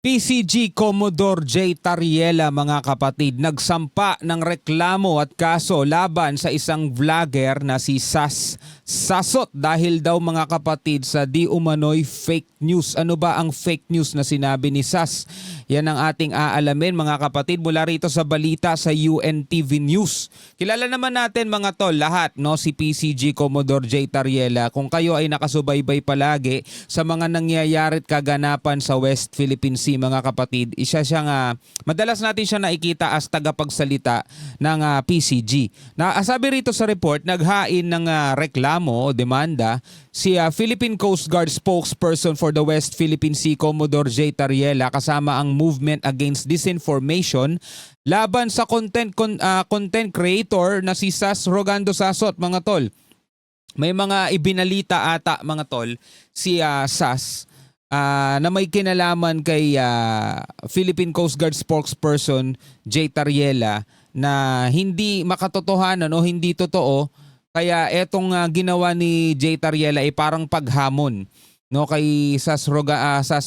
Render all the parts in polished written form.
PCG Commodore J. Tariela, mga kapatid, nagsampa ng reklamo at kaso laban sa isang vlogger na si Sas Sasot dahil daw, mga kapatid, sa di umano'y fake news. Ano ba ang fake news na sinabi ni Sas? Yan ang ating aalamin, mga kapatid, mula rito sa balita sa UNTV News. Kilala naman natin, mga tol, lahat, no, si PCG Commodore J. Tariela. Kung kayo ay nakasubaybay palagi sa mga nangyayari at kaganapan sa West Philippine Sea, mga kapatid, isa siyang madalas natin siya nakikita as tagapagsalita ng PCG. Sabi rito sa report, naghain ng reklamo o demanda si Philippine Coast Guard spokesperson for the West Philippine Sea, Commodore J. Tariela, kasama ang Movement Against Disinformation laban sa content creator na si Sas Rogando Sasot, mga tol. May mga ibinalita ata, mga tol, si Sas na may kinalaman kay Philippine Coast Guard spokesperson J. Tariela na hindi makatotohanan o hindi totoo. Kaya etong ginawa ni J. Tariela ay parang paghamon, no, kay Sas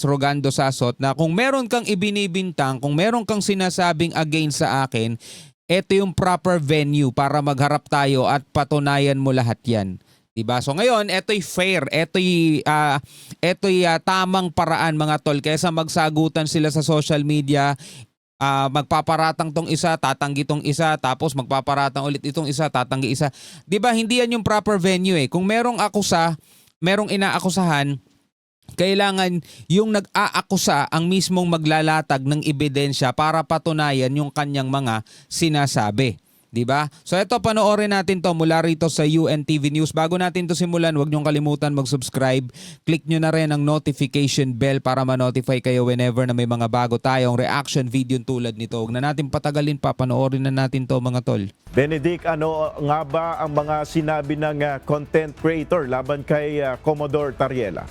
Rogando Sasot na kung meron kang ibinibintang, kung meron kang sinasabing against sa akin, eto yung proper venue para magharap tayo at patunayan mo lahat yan. Diba? So ngayon, eto'y fair, eto'y tamang paraan, mga tol, kaysa magsagutan sila sa social media, magpaparatang tong isa, tatanggi tong isa, tapos magpaparatang ulit itong isa, tatanggi isa. Diba? Hindi yan yung proper venue eh. Kung merong inaakusahan, kailangan yung nag-aakusa ang mismong maglalatag ng ebidensya para patunayan yung kanyang mga sinasabi. Diba? So ito, panoorin natin to mula rito sa UNTV News. Bago natin to simulan, huwag niyong kalimutan mag-subscribe. Click nyo na rin ang notification bell para ma-notify kayo whenever na may mga bago tayong reaction video tulad nito. Huwag na natin patagalin pa, panoorin na natin to, mga tol. Benedict, ano nga ba ang mga sinabi ng content creator laban kay Commodore Tariela?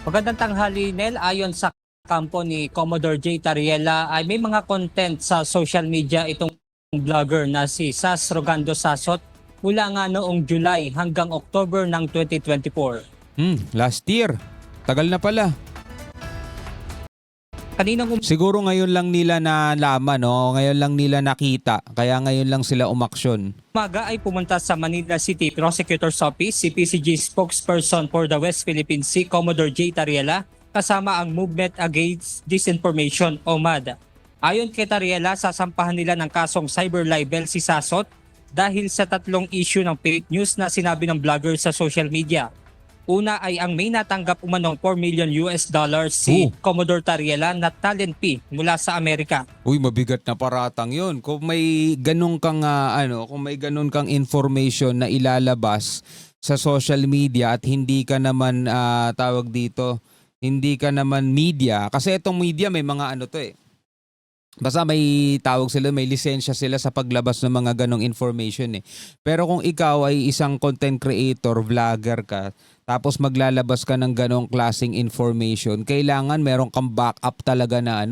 Magandang tanghali, Nel. Ayon sa kampo ni Commodore J. Tariela ay may mga content sa social media itong vlogger na si Sas Rogando Sasot mula nga noong July hanggang October ng 2024. Last year. Tagal na pala. Siguro ngayon lang nila nalaman, no? Ngayon lang nila nakita. Kaya ngayon lang sila umaksyon. Umaga ay pumunta sa Manila City Prosecutor's Office si PCG spokesperson for the West Philippine Sea, Commodore J. Tariela, kasama ang Movement Against Disinformation o MAD. Ayon kay Tariela, sasampahan nila ng kasong cyber libel si Sasot dahil sa tatlong issue ng fake news na sinabi ng vlogger sa social media. Una ay ang may natanggap umanong $4 million si Commodore Tariela na talent fee mula sa Amerika. Uy, mabigat na paratang 'yun. Kung may ganun kang information na ilalabas sa social media at hindi ka naman hindi ka naman media, kasi itong media may mga basta may tawag sila, may lisensya sila sa paglabas ng mga ganong information eh. Pero kung ikaw ay isang content creator, vlogger ka, tapos maglalabas ka ng ganong klaseng information, kailangan meron kang backup talaga na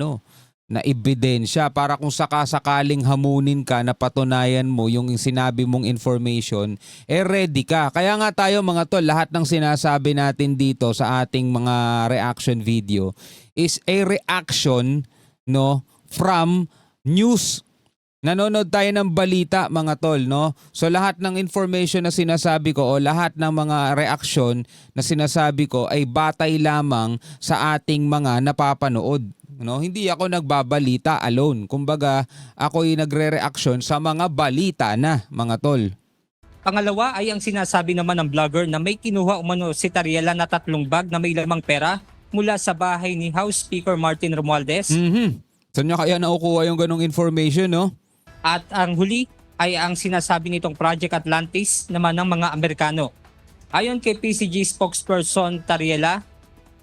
na ebidensya para kung sakasakaling hamunin ka na patunayan mo yung sinabi mong information, ready ka. Kaya nga tayo, mga tol, lahat ng sinasabi natin dito sa ating mga reaction video is a reaction, no, from news. Nanonood tayo ng balita, mga tol, no? So lahat ng information na sinasabi ko o lahat ng mga reaksyon na sinasabi ko ay batay lamang sa ating mga napapanood. No, hindi ako nagbabalita alone. Kumbaga, ako'y nagre-reaction sa mga balita na, mga tol. Pangalawa ay ang sinasabi naman ng vlogger na may kinuha umano si Tariela na 3 bag na may lamang pera mula sa bahay ni House Speaker Martin Romualdez. Saan niya kaya nakukuha yung ganong information, no? At ang huli ay ang sinasabi nitong Project Atlantis naman ng mga Amerikano. Ayon kay PCG spokesperson Tariela,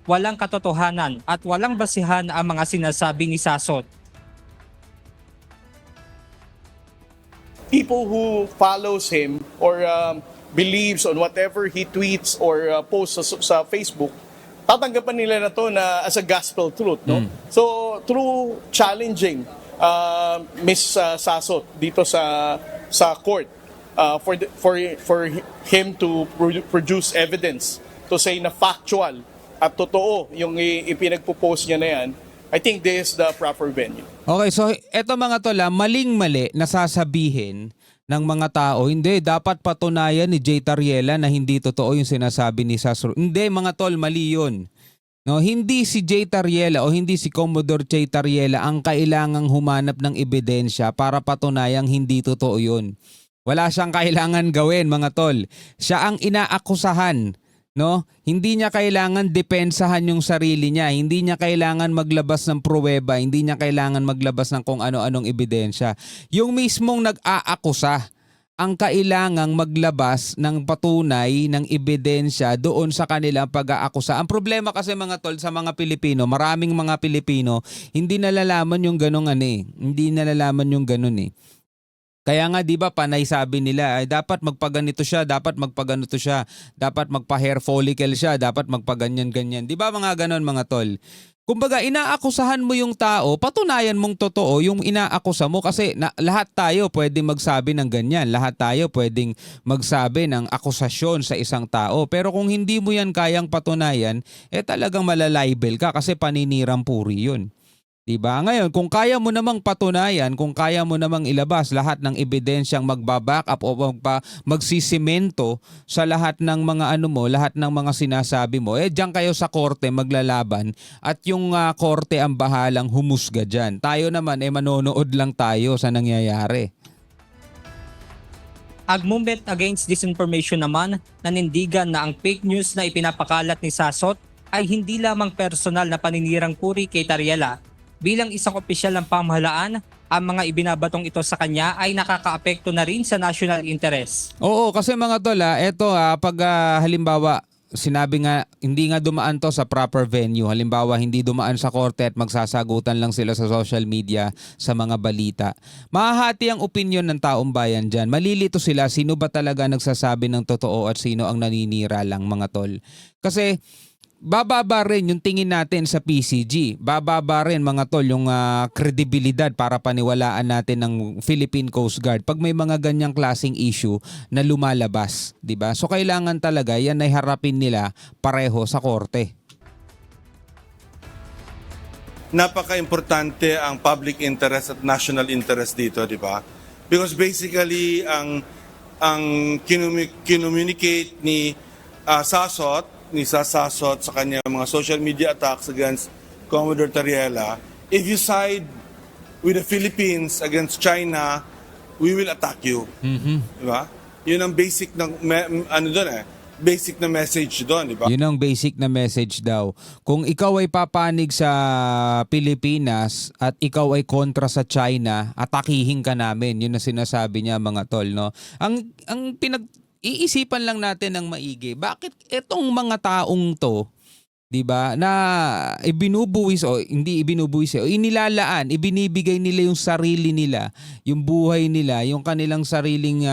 walang katotohanan at walang basihan ang mga sinasabi ni Sasot. People who follows him or believes on whatever he tweets or posts sa Facebook, tatanggapin nila na to na as a gospel truth, no? So through challenging Miss Sasot dito sa court, for him to produce evidence to say na factual at totoo yung ipinagpo-post niya na yan, I think this is the proper venue. Okay, so eto mga tol, maling-mali na sasabihin ng mga tao, hindi, dapat patunayan ni Jay Tariela na hindi totoo yung sinasabi ni Sas. Hindi mga tol, mali yun. No, hindi si Jay Tariela o hindi si Commodore Jay Tariela ang kailangang humanap ng ebidensya para patunayang hindi totoo yun. Wala siyang kailangan gawin mga tol. Siya ang inaakusahan. No? Hindi niya kailangan depensahan yung sarili niya. Hindi niya kailangan maglabas ng pruweba. Hindi niya kailangan maglabas ng kung ano-anong ebidensya. Yung mismong nag-aakusa ang kailangang maglabas ng patunay ng ebidensya doon sa kanilang pag-aakusa. Ang problema kasi mga tol sa mga Pilipino, maraming mga Pilipino, hindi nalalaman yung ganong Hindi nalalaman yung ganon Kaya nga 'di ba panay sabi nila ay dapat magpaganito siya, dapat magpaganito siya, dapat magpa-hair follicle siya, dapat magpaganyan-ganyan. 'Di ba mga ganon mga tol? Kumbaga inaakusahan mo yung tao, patunayan mong totoo yung inaakusa mo kasi lahat tayo pwedeng magsabi ng ganyan, lahat tayo pwedeng magsabi ng akusasyon sa isang tao. Pero kung hindi mo yan kayang patunayan, talagang malalibel ka kasi paninirang puri yun. Diba? Ngayon, kung kaya mo namang patunayan, kung kaya mo namang ilabas lahat ng ebidensyang magbaback up o magsisimento sa lahat ng mga lahat ng mga sinasabi mo, diyan kayo sa korte maglalaban at yung korte ang bahalang humusga dyan. Tayo naman, manonood lang tayo sa nangyayari. Ang Movement Against Disinformation naman nanindigan na ang fake news na ipinapakalat ni Sasot ay hindi lamang personal na paninirang puri kay Tariela. Bilang isang opisyal ng pamahalaan, ang mga ibinabatong ito sa kanya ay nakakaapekto na rin sa national interest. Oo, kasi mga tol, pag halimbawa, sinabi nga, hindi nga dumaan to sa proper venue. Halimbawa, hindi dumaan sa korte at magsasagutan lang sila sa social media sa mga balita. Mahahati ang opinyon ng taong bayan dyan. Malilito sila sino ba talaga nagsasabi ng totoo at sino ang naninira lang mga tol. Kasi bababa rin yung tingin natin sa PCG. Bababa rin mga tol yung kredibilidad para paniwalaan natin ng Philippine Coast Guard pag may mga ganyang klaseng issue na lumalabas, 'di ba? So kailangan talaga yan ay harapin nila pareho sa korte. Napaka-importante ang public interest at national interest dito, 'di ba? Because basically ang kinommunicate ni Sasot sa kanya mga social media attacks against Commodore Tariela, if you side with the Philippines against China, we will attack you. Diba? Yun ang basic ng basic na message doon, di ba? Yun ang basic na message daw. Kung ikaw ay papanig sa Pilipinas at ikaw ay kontra sa China, atakihin ka namin. Yun ang sinasabi niya mga tol, no? Ang iisipan lang natin ng maigi. Bakit etong mga taong to, 'di ba, na ibinubuwis o hindi ibinubuwis o inilalaan, ibinibigay nila yung sarili nila, yung buhay nila, yung kanilang sariling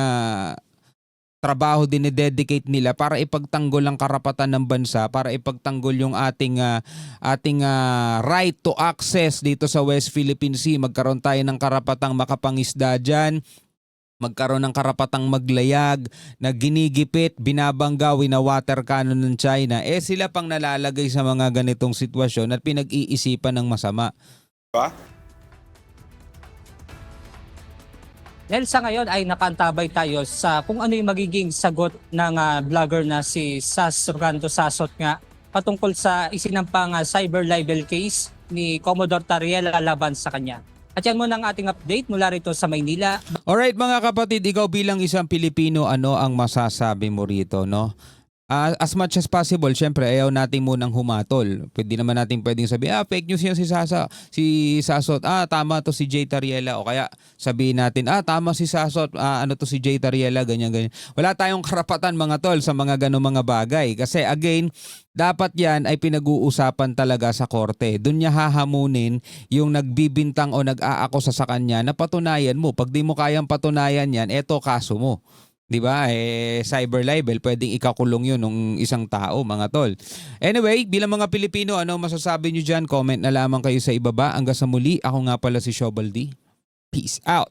trabaho dinededicate nila para ipagtanggol ang karapatan ng bansa, para ipagtanggol yung ating right to access dito sa West Philippine Sea. Magkaroon tayo ng karapatang makapangisda dyan, magkaroon ng karapatang maglayag, na ginigipit, binabangga, wina-water cannon ng China, sila pang nalalagay sa mga ganitong sitwasyon at pinag-iisipan ng masama. Diba? Dahil sa ngayon ay nakaantabay tayo sa kung ano yung magiging sagot ng vlogger na si Sas Rolando Sasot nga patungkol sa isinampang cyber libel case ni Commodore Tariela laban sa kanya. At yan muna ang ating update mula rito sa Maynila. Alright mga kapatid, ikaw bilang isang Pilipino, ano ang masasabi mo rito, no? As much as possible, syempre ayaw natin munang humatol. Pwede naman natin pwedeng sabihin, fake news yan si Sasot. Tama to si Jay Tariela. O kaya sabihin natin, tama si Sasot. Ano to si Jay Tariela, ganyan. Wala tayong karapatan mga tol sa mga ganong mga bagay. Kasi again, dapat yan ay pinag-uusapan talaga sa korte. Doon niya hahamunin yung nagbibintang o nag-aakusa sa kanya na patunayan mo. Pag di mo kayang patunayan yan, eto kaso mo. 'Di ba? Cyber libel, pwedeng ikakulong 'yun ng isang tao, mga tol. Anyway, bilang mga Pilipino, ano masasabi niyo diyan? Comment na lamang kayo sa ibaba. Hanggang sa muli, ako nga pala si Shobaldi. Peace out.